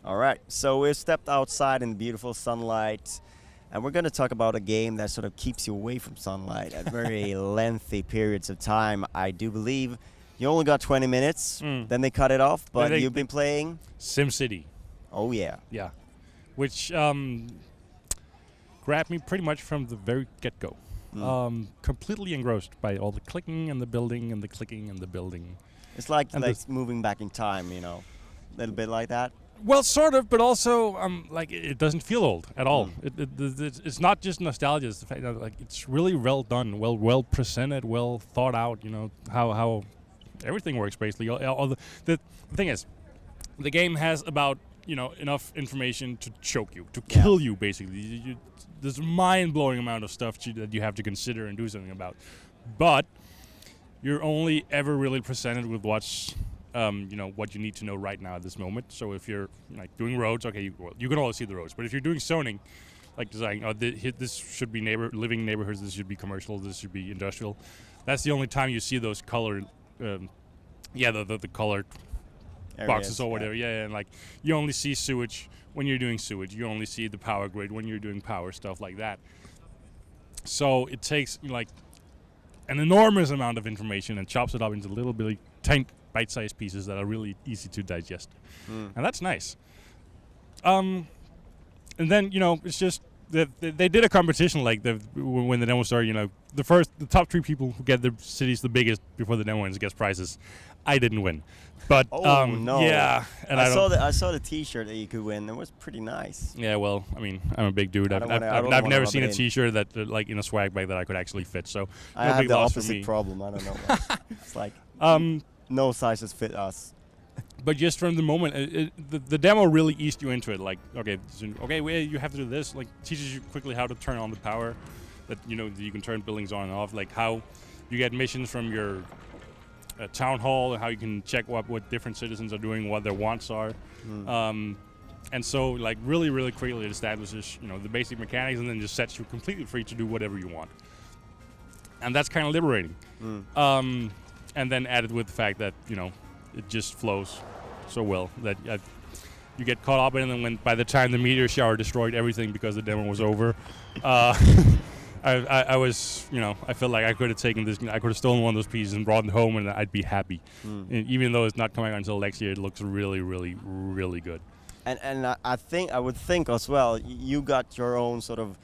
All right, so we've stepped outside in the beautiful sunlight, and we're going to talk about a game that sort of keeps you away from sunlight at very lengthy periods of time. I do believe you only got 20 minutes, then they cut it off, but you've been playing SimCity. Oh, yeah. Yeah. Which grabbed me pretty much from the very get-go. Completely engrossed by all the clicking and the building and the clicking and the building. It's like moving back in time, you know, a little bit like that. Well, sort of, but also like it doesn't feel old at all. It's not just nostalgia. It's the fact that like it's really well done, well presented, well thought out. You know how everything works basically. The thing is, the game has about enough information to choke you, to kill you basically. There's a mind-blowing amount of stuff that you have to consider and do something about, but you're only ever really presented with what's what you need to know right now at this moment. So if you're like doing roads, okay, you can always see the roads. But if you're doing zoning, like designing, this should be living neighborhoods, this should be commercial, this should be industrial. That's the only time you see those colored, the colored areas, boxes or whatever. Yeah, and like you only see sewage when you're doing sewage. You only see the power grid when you're doing power, stuff like that. So it takes like an enormous amount of information and chops it up into little bitty tiny bite-sized pieces that are really easy to digest, and that's nice. And then it's just that they did a competition like when the demo started. The top 3 people who get their cities the biggest before the demo ends gets prizes. I didn't win, but no. Yeah, and I saw the T-shirt that you could win. It was pretty nice. Yeah, well, I mean, I'm a big dude. I've never seen a T-shirt that like in a swag bag that I could actually fit. So I have the opposite problem. I don't know why. It's like no sizes fit us. But just from the moment, the demo really eased you into it. Like, okay, you have to do this. Like, teaches you quickly how to turn on the power. That you can turn buildings on and off. Like how you get missions from your town hall, and how you can check what different citizens are doing, what their wants are. And so, like, really, really quickly it establishes the basic mechanics, and then just sets you completely free to do whatever you want. And that's kind of liberating. And then added with the fact that it just flows so well that you get caught up in it, and when by the time the meteor shower destroyed everything because the demo was over, I was I felt like I could have taken this, I could have stolen one of those pieces and brought it home, and I'd be happy. And even though it's not coming out until next year, it looks really, really, really good. And I would think as well, you got your own sort of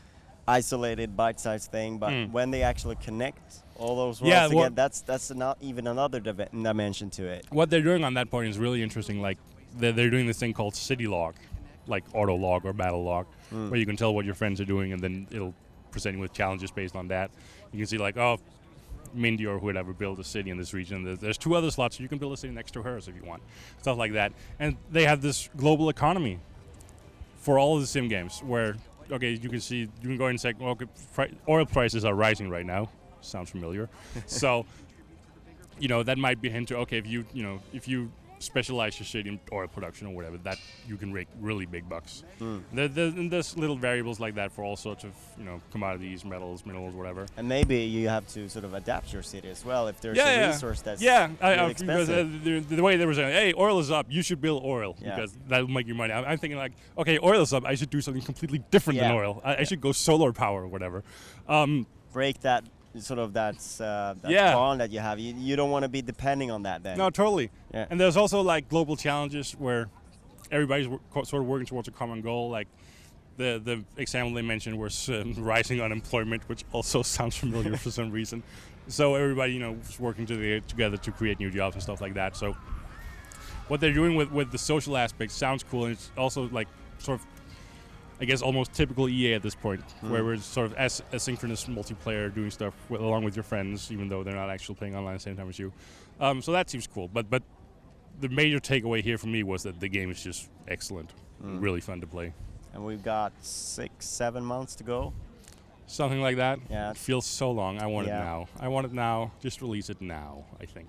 isolated bite-sized thing, but when they actually connect all those worlds together, that's not even another dimension to it. What they're doing on that point is really interesting. Like they're doing this thing called city log, like auto log or battle log, where you can tell what your friends are doing, and then it'll present you with challenges based on that. You can see like, Mindy or whoever built a city in this region. There's 2 other slots, so you can build a city next to hers if you want, stuff like that. And they have this global economy for all of the sim games where you can go and say, oil prices are rising right now. Sounds familiar. So, that might be a hint to, if you specialize your city in oil production or whatever, that you can make really big bucks. There's little variables like that for all sorts of, commodities, metals, minerals, whatever. And maybe you have to sort of adapt your city as well if there's a resource that's really expensive. Because the way they were saying, hey, oil is up, you should build oil because that'll make you money. I'm thinking like, okay, oil is up, I should do something completely different than oil. I should go solar power or whatever. Break that sort of that bond that you have. You don't want to be depending on that then. No, totally. Yeah. And there's also like global challenges where everybody's sort of working towards a common goal. Like the example they mentioned was rising unemployment, which also sounds familiar for some reason. So everybody is working together to create new jobs and stuff like that. So what they're doing with the social aspect sounds cool, and it's also like sort of, I guess, almost typical EA at this point, where we're sort of asynchronous multiplayer doing stuff along with your friends, even though they're not actually playing online at the same time as you. So that seems cool. But the major takeaway here for me was that the game is just excellent, really fun to play. And we've got 6-7 months to go. Something like that. Yeah. It feels so long. I want it now. I want it now. Just release it now, I think.